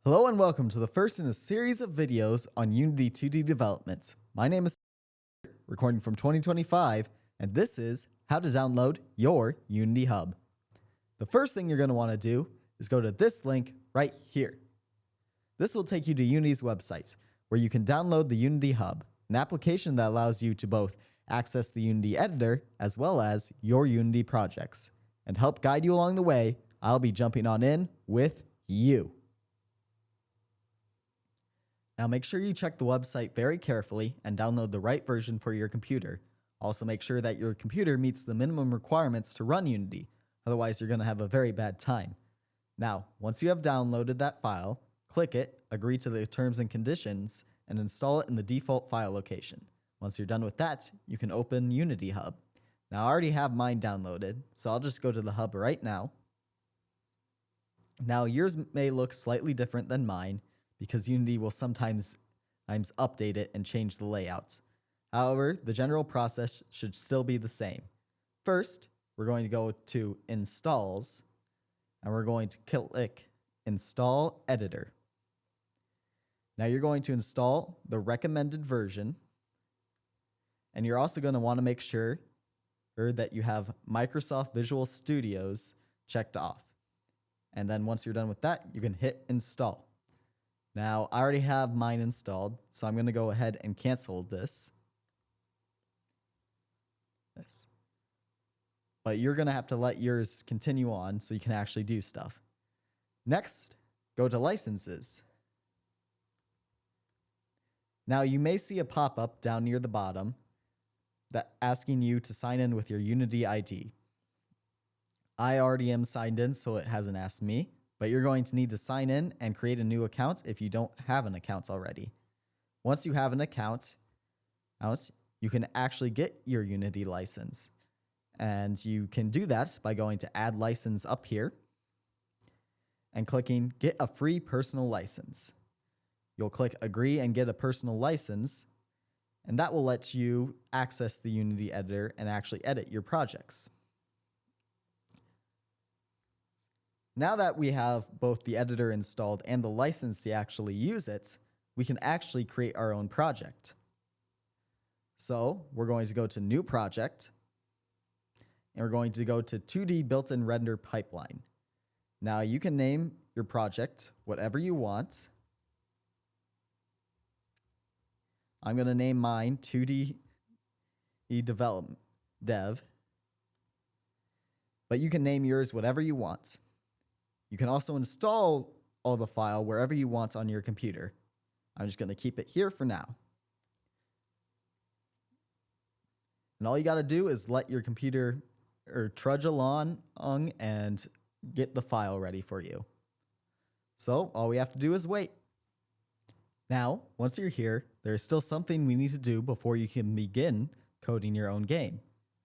Hello and welcome to the first in a series of videos on Unity 2D development. My name is recording from 2025, and this is how to download your Unity Hub. The first thing you're going to want to do is go to this link right here. This will take you to Unity's website, where you can download the Unity Hub, an application that allows you to both access the Unity editor as well as your Unity projects. And to help guide you along the way, I'll be jumping on in with you. Now make sure you check the website very carefully and download the right version for your computer. Also make sure that your computer meets the minimum requirements to run Unity, otherwise you're going to have a very bad time. Now, once you have downloaded that file, click it, agree to the terms and conditions, and install it in the default file location. Once you're done with that, you can open Unity Hub. Now I already have mine downloaded, so I'll just go to the hub right now. Now yours may look slightly different than mine, because Unity will sometimes update it and change the layout. However, the general process should still be the same. First, we're going to go to Installs, and we're going to click Install Editor. Now you're going to install the recommended version, and you're also going to want to make sure that you have Microsoft Visual Studios checked off. And then once you're done with that, you can hit Install. Now, I already have mine installed, so I'm going to go ahead and cancel this. But you're going to have to let yours continue on so you can actually do stuff. Next, go to Licenses. Now, you may see a pop-up down near the bottom that asking you to sign in with your Unity ID. I already am signed in, so it hasn't asked me. But you're going to need to sign in and create a new account if you don't have an account already. Once you have an account, you can actually get your Unity license. And you can do that by going to Add License up here and clicking Get a Free Personal License. You'll click Agree and get a personal license, and that will let you access the Unity editor and actually edit your projects. Now that we have both the editor installed and the license to actually use it, we can actually create our own project. So we're going to go to New Project, and we're going to go to 2D Built-in Render Pipeline. Now you can name your project whatever you want. I'm going to name mine 2D Development Dev, but you can name yours whatever you want. You can also install all the file wherever you want on your computer. I'm just going to keep it here for now. And all you got to do is let your computer trudge along and get the file ready for you. So all we have to do is wait. Now, once you're here, there's still something we need to do before you can begin coding your own game.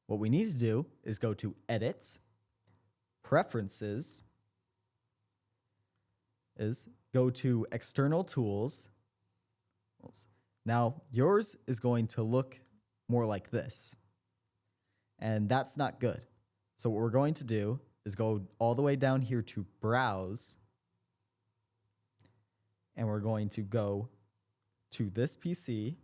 What we need to do is go to Edit, Preferences, go to External Tools. Now, yours is going to look more like this, and that's not good. So what we're going to do is go all the way down here to Browse, and we're going to go to this PC,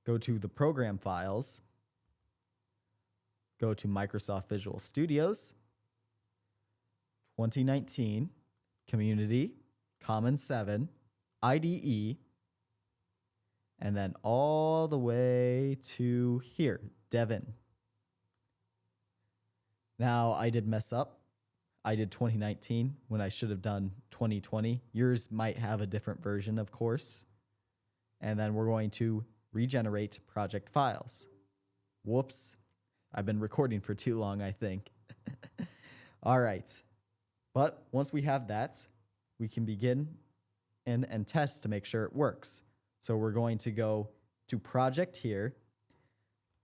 go to the Program Files, go to Microsoft Visual Studios, 2019, Community, Commons 7, IDE, and then all the way to here, Devin. Now, I did mess up. I did 2019 when I should have done 2020. Yours might have a different version, of course. And then we're going to regenerate project files. Whoops. I've been recording for too long, I think. All right. But once we have that, we can begin and test to make sure it works. So we're going to go to Project here,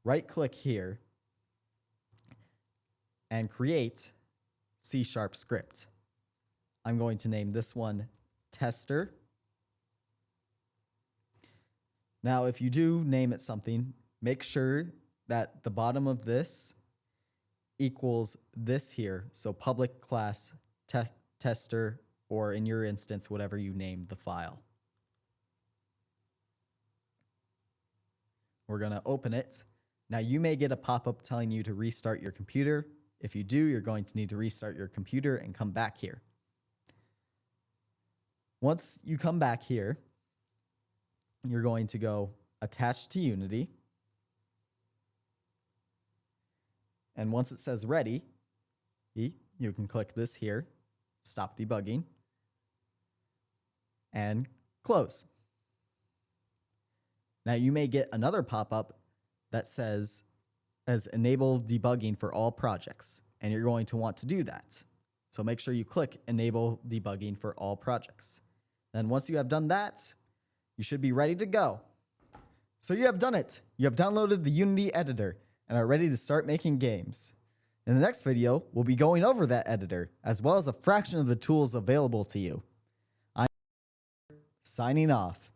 right-click here, and create C# script. I'm going to name this one Tester. Now, if you do name it something, make sure that the bottom of this equals this here. So public class tester, or in your instance, whatever you named the file. We're going to open it. Now you may get a pop-up telling you to restart your computer. If you do, you're going to need to restart your computer and come back here. Once you come back here, you're going to go attach to Unity. And once it says ready, you can click this here, stop debugging, and close. Now you may get another pop-up that says enable debugging for all projects, and you're going to want to do that. So make sure you click enable debugging for all projects. Then once you have done that, you should be ready to go. So you have done it. You have downloaded the Unity editor and are ready to start making games. In the next video, we'll be going over that editor, as well as a fraction of the tools available to you. I'm signing off.